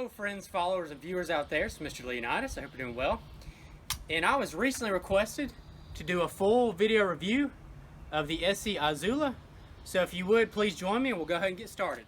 Hello friends, followers, and viewers out there. It's Mr. Leonidas. I hope you're doing well. And I was recently requested to do a full video review of the SE Izula. So if you would, please join me and we'll go ahead and get started.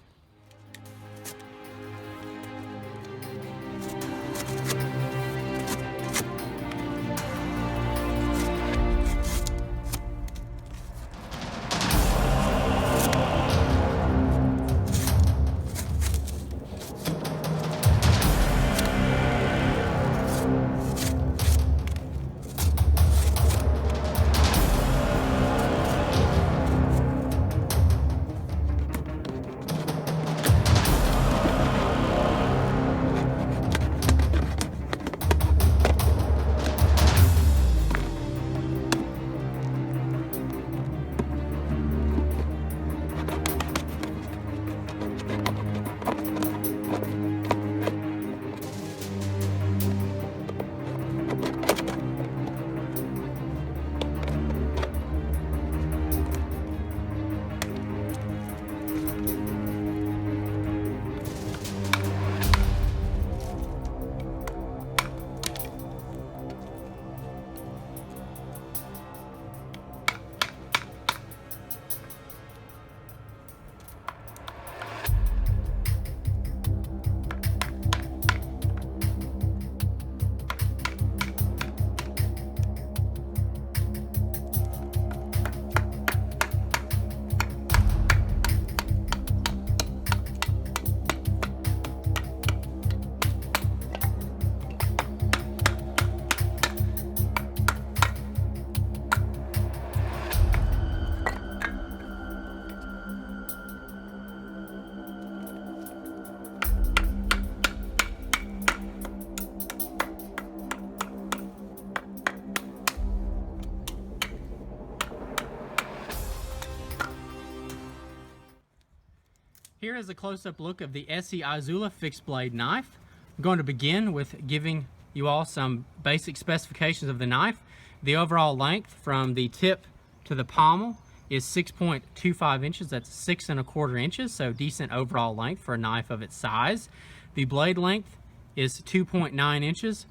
Here is a close-up look of the SE Izula fixed blade knife. I'm going to begin with giving you all some basic specifications of the knife. The overall length from the tip to the pommel is 6.25 inches. That's 6 1/4 inches, so decent overall length for a knife of its size. The blade length is 2.9 inches.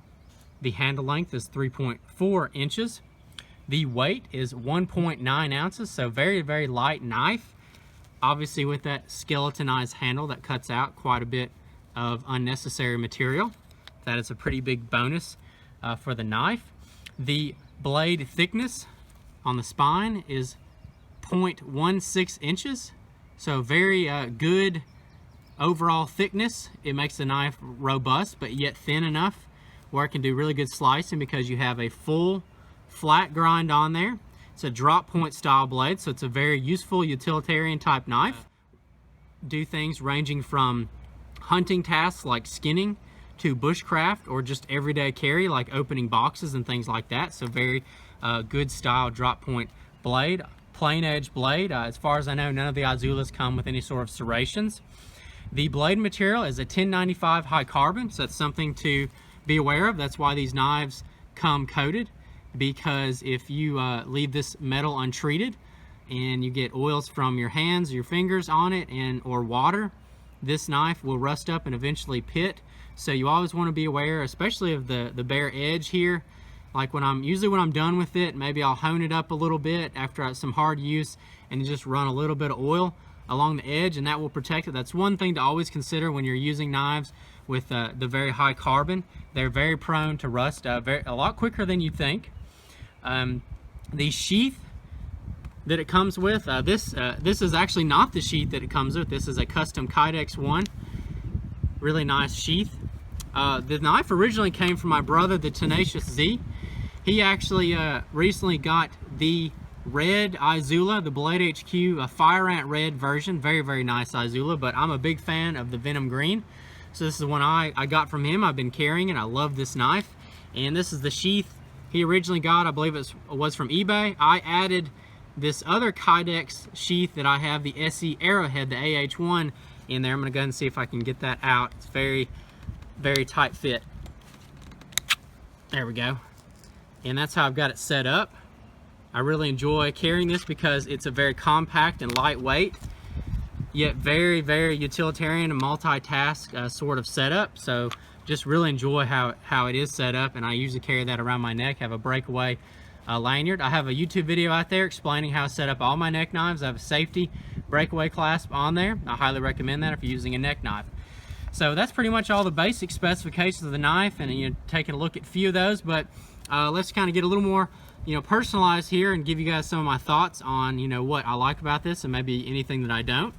The handle length is 3.4 inches. The weight is 1.9 ounces, so very, very light knife. Obviously with that skeletonized handle that cuts out quite a bit of unnecessary material. That is a pretty big bonus for the knife. The blade thickness on the spine is 0.16 inches. So very good overall thickness. It makes the knife robust but yet thin enough where it can do really good slicing because you have a full flat grind on there. It's a drop point style blade, so it's a very useful utilitarian type knife. Do things ranging from hunting tasks like skinning to bushcraft or just everyday carry like opening boxes and things like that. So very good style drop point blade, plain edge blade. As far as I know, none of the Izulas come with any sort of serrations. The blade material is a 1095 high carbon, so that's something to be aware of. That's why these knives come coated, because if you leave this metal untreated and you get oils from your hands, your fingers on it, or water, this knife will rust up and eventually pit. So you always want to be aware, especially of the bare edge here. Like when I'm done with it, maybe I'll hone it up a little bit after some hard use and just run a little bit of oil along the edge, and that will protect it. That's one thing to always consider when you're using knives with the very high carbon. They're very prone to rust a lot quicker than you think. The sheath that it comes with, this is actually not the sheath that it comes with. This is a custom Kydex one. Really nice sheath. The knife originally came from my brother, the Tenacious Z. He actually recently got the red Izula, the Blade HQ, a Fire Ant red version. Very, very nice Izula, but I'm a big fan of the Venom green. So this is one I got from him. I've been carrying it. I love this knife. And this is the sheath he originally got. I believe it was from eBay. I added this other Kydex sheath that I have, the SE Arrowhead, the AH1, in there. I'm going to go ahead and see if I can get that out. It's very, very tight fit. There we go. And that's how I've got it set up. I really enjoy carrying this because it's a very compact and lightweight. yet very, very utilitarian and multitask sort of setup. So just really enjoy how it is set up, and I usually carry that around my neck, have a breakaway lanyard. I have a YouTube video out there explaining how to set up all my neck knives. I have a safety breakaway clasp on there. I highly recommend that if you're using a neck knife. So that's pretty much all the basic specifications of the knife, and you're taking a look at a few of those, but let's kind of get a little more personalized here and give you guys some of my thoughts on what I like about this and maybe anything that I don't.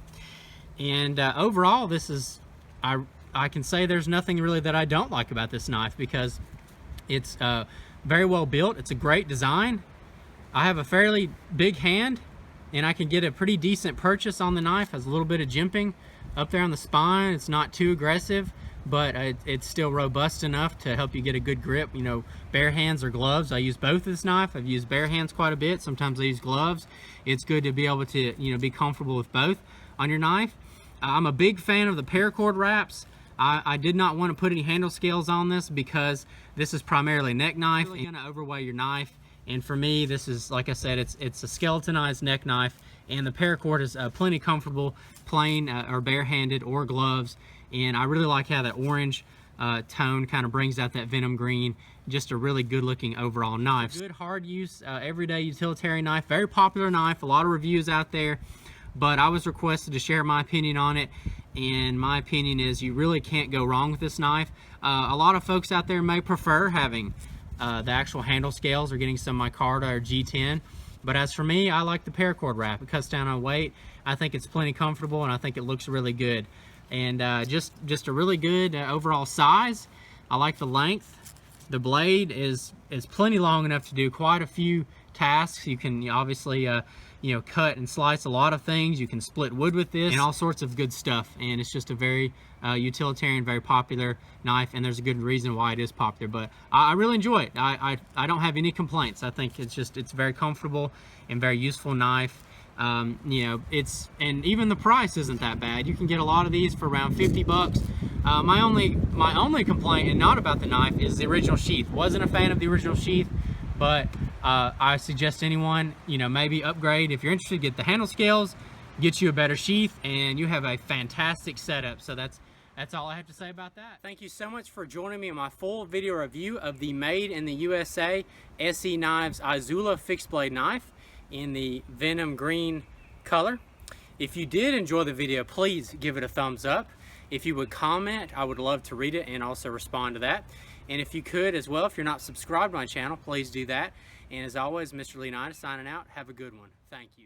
And overall, this is, I can say there's nothing really that I don't like about this knife, because it's very well built. It's a great design. I have a fairly big hand, and I can get a pretty decent purchase on the knife. Has a little bit of jimping up there on the spine. It's not too aggressive, but it's still robust enough to help you get a good grip. Bare hands or gloves. I use both of this knife. I've used bare hands quite a bit. Sometimes I use gloves. It's good to be able to be comfortable with both on your knife. I'm a big fan of the paracord wraps. I did not want to put any handle scales on this because this is primarily a neck knife. You're going to overweigh your knife, and for me, this is, like I said, it's a skeletonized neck knife, and the paracord is plenty comfortable, plain or barehanded or gloves. And I really like how that orange tone kind of brings out that venom green. Just a really good looking overall knife. Good hard use, everyday utilitarian knife. Very popular knife, a lot of reviews out there, but I was requested to share my opinion on it. And my opinion is you really can't go wrong with this knife. A lot of folks out there may prefer having the actual handle scales or getting some micarta or G10. But as for me, I like the paracord wrap. It cuts down on weight. I think it's plenty comfortable, and I think it looks really good. And just a really good overall size. I like the length. The blade is plenty long enough to do quite a few tasks. You can obviously cut and slice a lot of things. You can split wood with this and all sorts of good stuff. And it's just a very utilitarian, very popular knife, and there's a good reason why it is popular. But I really enjoy it. I don't have any complaints. I think it's very comfortable and very useful knife. And even the price isn't that bad. You can get a lot of these for around 50 bucks. My only complaint, and not about the knife, is the original sheath. Wasn't a fan of the original sheath, but I suggest anyone, maybe upgrade. If you're interested, get the handle scales, get you a better sheath, and you have a fantastic setup. So that's all I have to say about that. Thank you so much for joining me in my full video review of the Made in the USA SE Knives Izula fixed blade knife in the venom green color. If you did enjoy the video, please give it a thumbs up. If you would comment, I would love to read it and also respond to that. And if you could as well, if you're not subscribed to my channel, please do that. And as always, Mr. Leonidas signing out. Have a good one. Thank you.